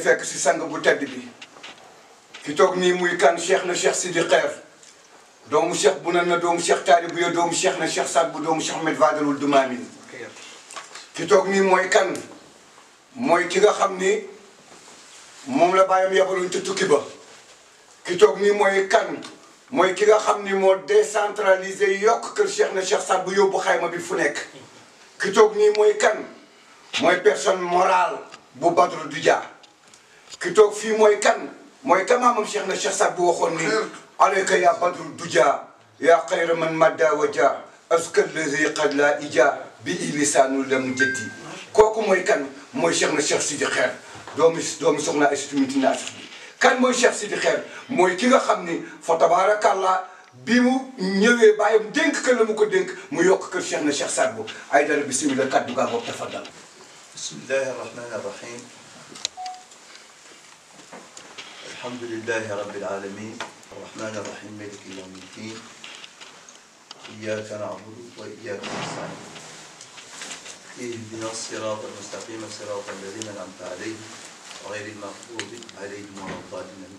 fekk si sang bu tedd bi ki toog nii muy kan cheikh na cheikh Sidi Xeer doomu cheikh bu na doomu cheikh Taalibu ya doomu cheikh na cheikh Saad bu doomu cheikh Ahmed Fadalul Dumamin ki toog nii mooy kan mooy ki nga xam ni moom la bàyyam yabaloon ca tukki ba ki toog nii mooy kan mooy ki nga xam ni moo décentralisé yokk kër cheikh na cheikh Saad bu yóbbu xayma bi fu nekk ki toog nii mooy kan mooy personne morale bu Badru Duja ki toog fii mooy kan mooy kamaamam cheikh na cheikh Saad bu waxoon ni alayka ya Badru Duja ya xayra man madda waja askal lazi qad la ija bi lisaanu lam jëtti kooku mooy kan mooy cheikh na cheikh Sidi Xeer doomu soxna ay situmiti naasix bi kan mooy cheikh Sidi Xeer mooy ki nga xam ni fa tabarakallah bi mu ñëwee bàyyam dénk ka la mu ko dénk mu yokk kër cheikh na cheikh Saad bu ay dara bismillah kaddu gaa boobu tafadal bismillahi rahmani rahim alhamdulillahi rabbil alamin arrahmani arrahim maliki yawmi ddin iyyaka na'budu wa iyyaka nasta'in اهدنا الصراط المستقيم صراط الذين أنعمت عليهم غير المغضوب عليهم ولا الضالين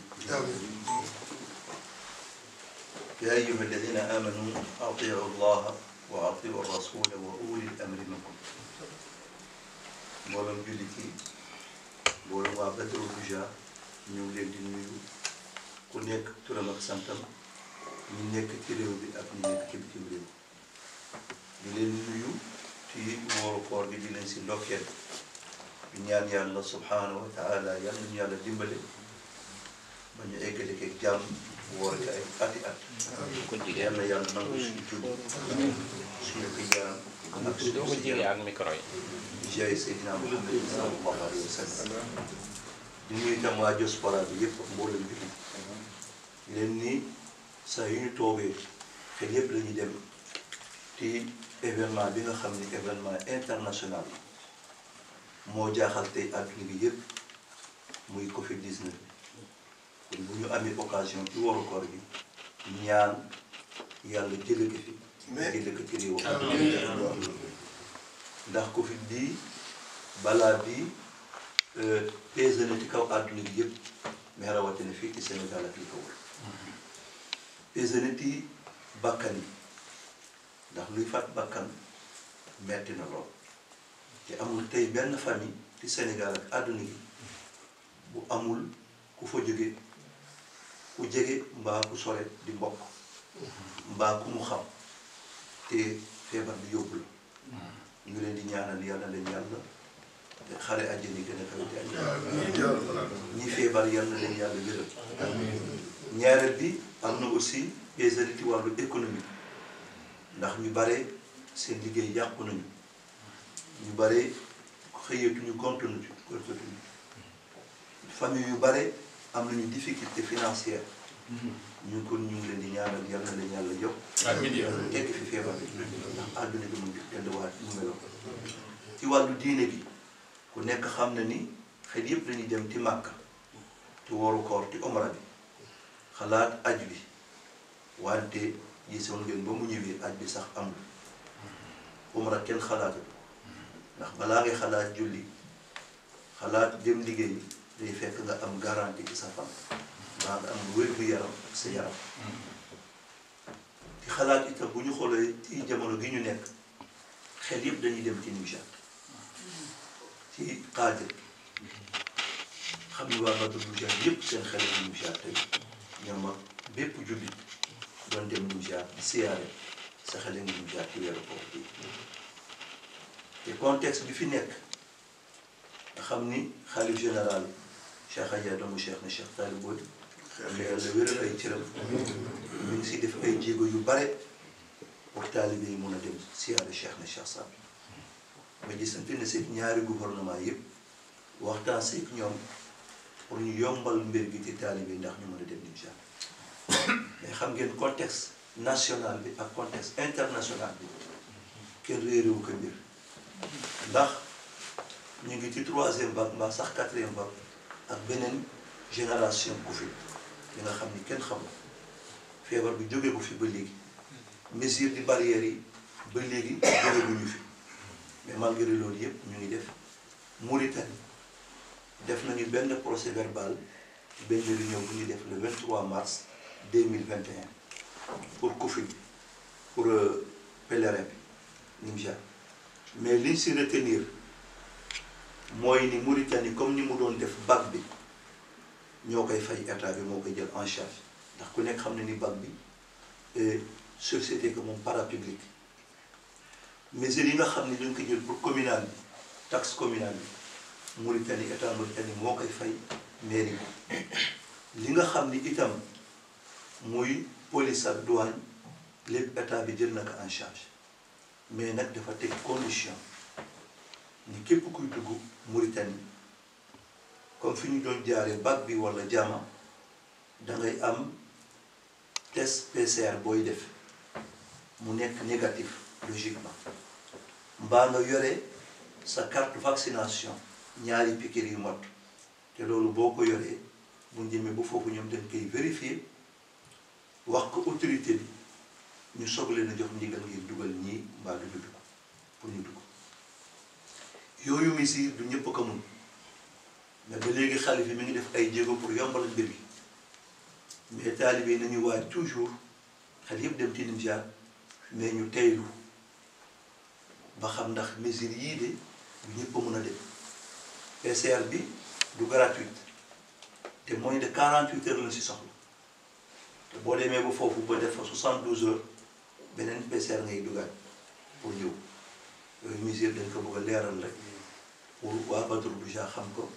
يا أيها الذين آمنوا أطيعوا الله وأطيعوا الرسول وأولي الأمر منكم mbooloom jullit yi mbooloom waa Badru Duja ñu ngi leen di nuyu ku nekk turam ak santam ñi nekk ci réew bi ak ñi nekk ci bitim réew di leen nuyu ci wóoru koor gi di leen si ndokkeel di ñaan yàlla subhanahu wa taala yal nañu yàlla dimbale ba ñu eggale ak jàmm woor ci ay ati at yal na yàlla nangu suñu julli suñu xiyaam ak suñu siyaam jaay Seydina Muhammad sallallahu alayhi wa sallam di nuyu itam waa diaspora bi yëpp mboolem jullit leen ni saa yu ñu toogee xel yëpp la ñuy dem ci événement bi nga xam ni événement international moo jaaxal tey àdduna bi yëpp muy Covid 19 kon bu ñu amee occasion ci waru koor gi ñaan yàlla jëlee ko fi jëlee ko ci réew ndax Covid bii balaa bii pesé na ci kaw àdduna bi yëpp mais rawatina fii ci Sénégal ak li ko wër pesé na ci bakkan yi ndax luy faat bakkan metti na lool te amul tey benn famille ci Sénégal ak àdduna gi bu amul ku fa jóge ku jege mbaa ku sore di mbokk mbaa ku mu xam te feebar bi yóbbu la ñu leen di ñaanal yàlla leen yàlla xare àjjana yi gën a kawe ci àjjana ñi feebar yàlla leen yàlla wéral ñaareel bi am na aussi des ci wàllu économique ndax ñu bare seen liggéey yàqu nañu ñu bare xëyatuñu gontuñu famille yu bare am nañu difficulté financière ñu kon ñu ngi leen di ñaanal yàlla na leen yàlla yokk tekk fi feebar bi ndax àdduna bi mu ngi delluwaat mu meloon ci wàllu diine bi ku nekk xam na ni xel yëpp lañuy dem ci Màkka ci woru koor ci omra bi xalaat aj bi wante gisoon ngeen ba mu ñëwee aj bi sax amul omra kenn xalaatu ndax balaa ngay xalaat julli xalaat dem liggéey day fekk nga am garantie ci sa fan mbaa nga am wér-gu-yaram sa yaram ci xalaat itam bu ñu xoolee ci jamono gi ñu nekk xel yëpp dañuy dem ci Nimjaat ci Qaadir xam ni waa Badru Duja yëpp seen xel ci Nimjaat tey ñoom ak bépp jullit doon dem Nimjaat di siyaare sa xel ngi Nimjaat ci weeru koor bi te contexte bi fi nekk nga xam ni xalif général Cheikh Aya doomu Cheikh na Cheikh Taalibu yàlla wéral ay cëram ñu ngi si def ay jéego yu bare pour taalibe yi mun a dem siyaare Cheikh na Cheikh Saad ma gisante ne seeg ñaari gouvernement yëpp waxtaan seeg ñoom pour ñu yombal mbir gi ci taalibe yi ndax ñu mën a dem Nimjaat mais xam ngeen contexte national bi ak contexte international bi kenn réeréwu ko mbir ndax ñu ngi ci 3e vague mbaa sax 4e vague ak beneen génération Covid li nga xam ni kenn xamul feebar bi jógee ko fi ba léegi mesure di barrières yi ba léegi jógeeguñu fi mais malgré loolu yëpp ñu ngi def Mauritanie def nañu benn procès verbal benn réunion bu ñu def le 23 mars 2021 pour Covid pour pèlerin bi Nimja mais liñ si retenir mooy ni Mauritanie comme ni mu doon def bac bi ñoo koy fay état bi moo koy jël en charge ndax ku nekk xam ne ni bac bi société que moom parapublic mesures yi nga xam ne dañ ko jël pour communal bi taxe communale bi Mauritanie état Mauritanie moo koy fay mairie bi li nga xam ni itam muy police ak douane lépp état bi jël na ko en charge mais nag dafa teg condition ni képp kuy dugg Mauritanie comme fi ñu doon jaaree bac bi wala jaama da ngay am test PCR booy def mu nekk négatif logiquement mbaa nga yore sa carte vaccination ñaari piqûre yu mot te loolu boo ko yoree bu ñu demee ba foofu ñoom dañ koy vérifier wax ko autorité bi ñu soog leen a jox ndigal ngir dugal ñii mbaa du dugg pour ñu dugg yooyu mesure du ñëpp ko mun mais ba léegi xalif yi mi ngi def ay jéego pour yombal mbir gi mais taalibe yi nañu waaj toujours xel yëpp dem ci Nimja mais ñu teylu ba xam ndax mesure yii de du ñëpp a mun a dem PCR bi du gratuite te moins de 48 heures la si soxla te boo demee ba foofu ba def fa 72 heures beneen PCR ngay dugaat pour ñëw yooyu mesure dañ ko bëgg a leeral rek pour waa Badru Bija xam ko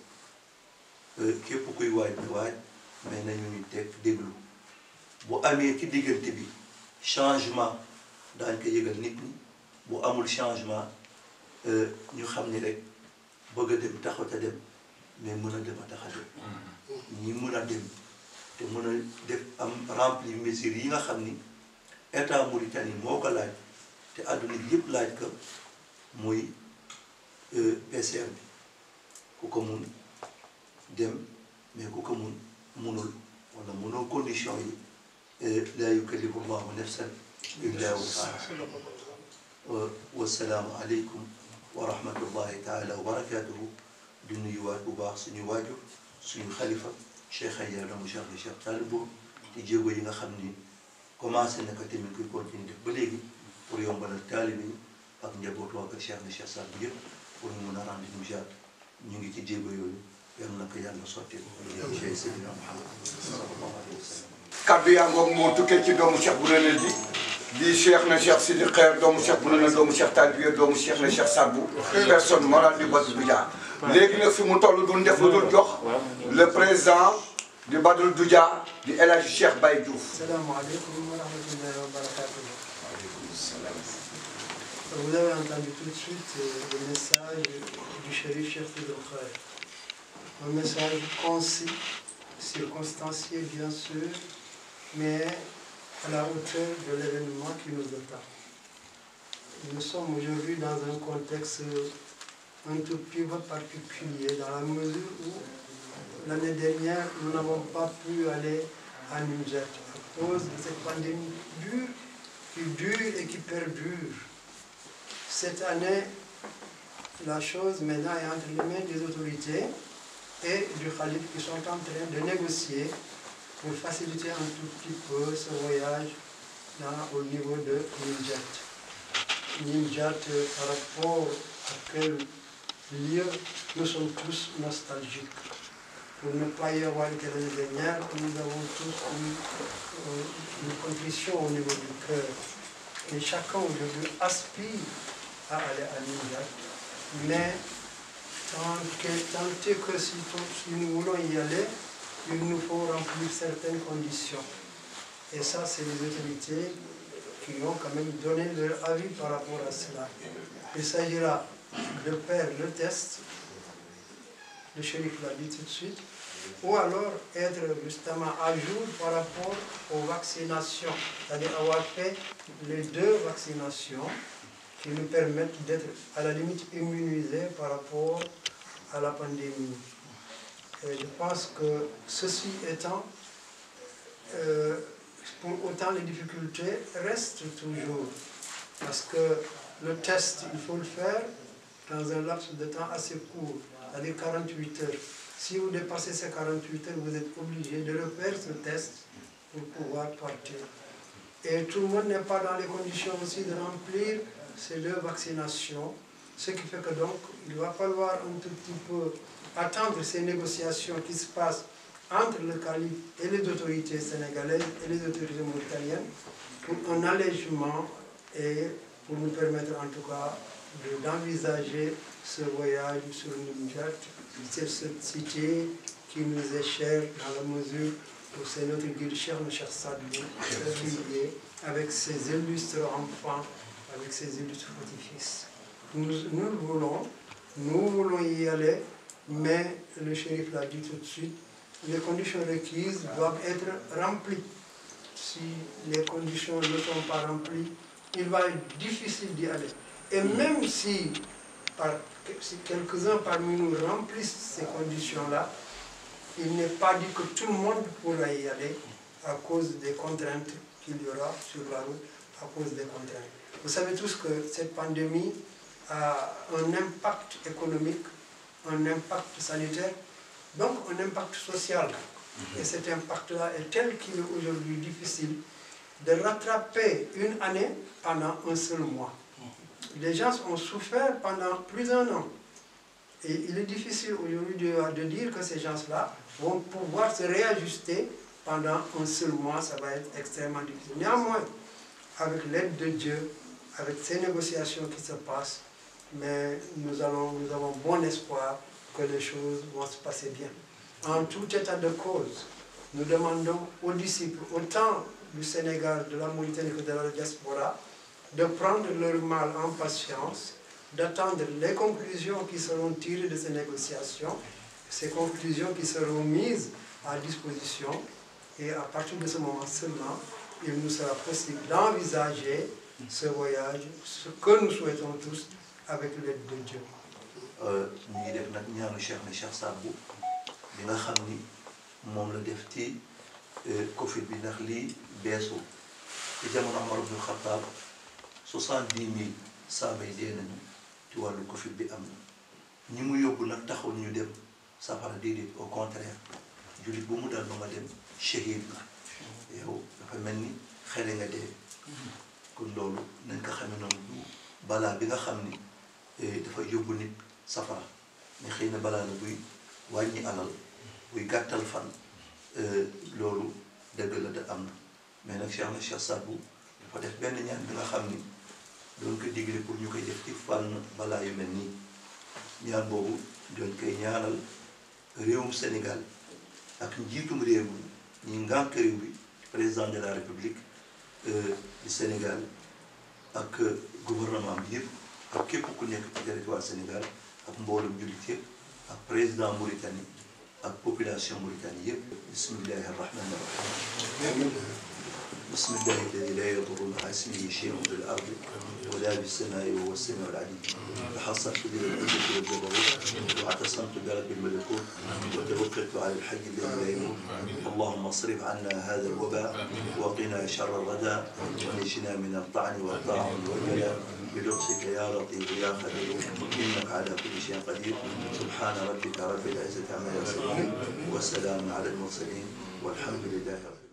képp kuy waaj na waaj mais nañu ñu teg déglu bu amee ci diggante bi changement daañ ko yëgal nit ñi bu amul changement ñu xam ni rek bëgg a dem taxaw a dem mais mën a dem a tax a dem ñi mën a dem te mën a def am remplir mesures yi nga xam ni état Mauritanie moo ko laaj te àdduna bi yëpp laaj ko muy PCR bi ku ko mun dem mais ku ko munul wala munoo condition yi laa yukallifu llahu nafsan illa wusaha wasalaamu aleykum wa rahmatullahi taala wa barakatuhu di nuyuwaat bu baax suñu waajur suñu xalifa Cheikh Aya doomu Cheikh ni Cheikh Talibou ci jéego yi nga xam ni commencé na ko tamit koy continuer def ba léegi pour yombalal taalibe yi ak njabootu waa kër Cheikh ni Cheikh Saad bu yëpp pour ñu mun a rendre Nimja ñu ngi ci jéego yooyu yal na ko yàlla sotti Cheikh Seydina Muhammad sallallahu alayhi wa sallam. kaddu yaa ngoog moo tukkee ci doomu Cheikh bu ne ji di Cheikh na Cheikh Sidi Xeer doomu Cheikh bu ne doomu Cheikh Talibou doomu Cheikh na Cheikh Saad bu personne morale du Badru Bija léegi nag fi mu toll duñ def lu dul jox le président du Badru Bija di El Hadji Cheikh Baye Diouf. Salaamaaleykum wa rahmatullahi wa barakatuh. Vous avez entendu tout de suite le message du chérif Cheikh Sidi Xeer. Un message concis, circonstancié bien sûr, mais à la hauteur de l'événement qui nous attend. Nous sommes aujourd'hui dans un contexte un tout petit peu particulier, dans la mesure où l'année dernière, nous n'avons pas pu aller à Nimja à cause de cette pandémie dure, qui dure et qui perdure. Cette année, la chose maintenant est entre les mains des autorités et du Khalif qui sont en train de négocier pour faciliter un tout petit peu ce voyage au niveau de Nimja. Nimja, par rapport à quel lieu nous sommes tous nostalgiques. Pour ne pas y avoir été l'année dernière, nous avons tous une contrition au niveau du cœur. Et chacun aujourd'hui aspire à aller à Nimja. Mais tant que si nous voulons y aller, il nous faut remplir certaines conditions. Et ça, c'est les autorités qui ont quand même donné leur avis par rapport à cela. Il s'agira de faire le test, le shérif l'a dit tout de suite, ou alors être justement à jour par rapport aux vaccinations, c'est-à-dire avoir fait les 2 vaccinations qui nous permettent d'être à la limite immunisés par rapport à la pandémie. Et je pense que ceci étant, pour autant les difficultés restent toujours. Parce que le test, il faut le faire dans un laps de temps assez court, c'est-à-dire 48 heures. Si vous dépassez ces 48 heures, vous êtes obligé de refaire ce test pour pouvoir partir. Et tout le monde n'est pas dans les conditions aussi de remplir ces 2 vaccinations, ce qui fait que donc il va falloir un tout petit peu attendre ces négociations qui se passent entre le calife et les autorités sénégalaises et les autorités mauritaniennes pour un allègement et pour nous permettre en tout cas d'envisager ce voyage sur Nimjat, cette cité qui nous est chère dans la mesure où c'est notre guide Cheikh Saad Bou, avec ses illustres enfants, avec ses illustres petits-fils. Nous voulons y aller, mais le shérif l'a dit tout de suite, les conditions requises doivent être remplies. Si les conditions ne sont pas remplies, il va être difficile d'y aller. Et même si quelques-uns parmi nous remplissent ces conditions-là, il n'est pas dit que tout le monde pourra y aller à cause des contraintes qu'il y aura sur la route, à cause des contraintes. Vous savez tous que cette pandémie a un impact économique, un impact sanitaire, donc un impact social. Et cet impact-là est tel qu'il est aujourd'hui difficile de rattraper une année pendant un seul mois. Les gens ont souffert pendant plus d'1 an. Et il est difficile aujourd'hui de dire que ces gens-là vont pouvoir se réajuster pendant un seul mois. Ça va être extrêmement difficile. Néanmoins, avec l'aide de Dieu, avec ces négociations qui se passent, mais nous avons bon espoir que les choses vont se passer bien. En tout état de cause, nous demandons aux disciples, autant du Sénégal, de la Mauritanie que de la diaspora, de prendre leur mal en patience, d'attendre les conclusions qui seront tirées de ces négociations, ces conclusions qui seront mises à disposition, et à partir de ce moment seulement, il nous sera possible d'envisager ce voyage, ce que nous souhaitons tous, avec l'aide de Dieu. ñu ngi def nag ñaanu Cheikh Saad Bou bi nga xam ni moom la def ci Covid bi ndax lii beesu ci jamono Omar ibn Khattab 70 000 saaba yi dee nañu ci wàllu Covid bi am na ñi mu yóbbu nag taxul ñu dem safara déedéet au contraire jullit bu mu dal ba nga dem shahid la yow dafa mel ni xele nga dee kon loolu nañ ko xamee noonu balaa bi nga xam ni dafa yóbbu nit safara mais xëy na balaa la buy wàññi alal buy gàttal fan loolu dëgg la da am na mais nag Cheikh Saad Bou dafa def benn ñaan bi nga xam ni doon ko digle pour ñu koy def ci fànn balaa yu mel nii ñaan boobu doon koy ñaanal réewum Sénégal ak njiitum réew mi ñi ngànk réew bi président de la République du Sénégal ak gouvernement bi yëpp ak képp ku nekk ci territoire Sénégal ak mboolem jullit yëpp ak président Mauritanie ak population Mauritanie yëpp bismillahi rahmani rahim bismillahi alladi la yadurru ma'a ismihi shay'un fil ardi wala bis samaa'i wa huwa as-sami'ul 'aliim tahassartu bil 'izzati wal jabarut wa i'tasamtu bi rabbil malakut wa tawakkaltu 'ala al-hayy alladhi la yamut allahumma asrif 'anna hadha al-waba' wa qina sharra ar-rada' wa najjina min at-ta'ni wa at-ta'un wal bala' بلطفك يا لطيف يا خبير إنك على كل شيء قدير سبحان ربك رب العزة عما يصفون والسلام على المرسلين والحمد لله رب العالمين.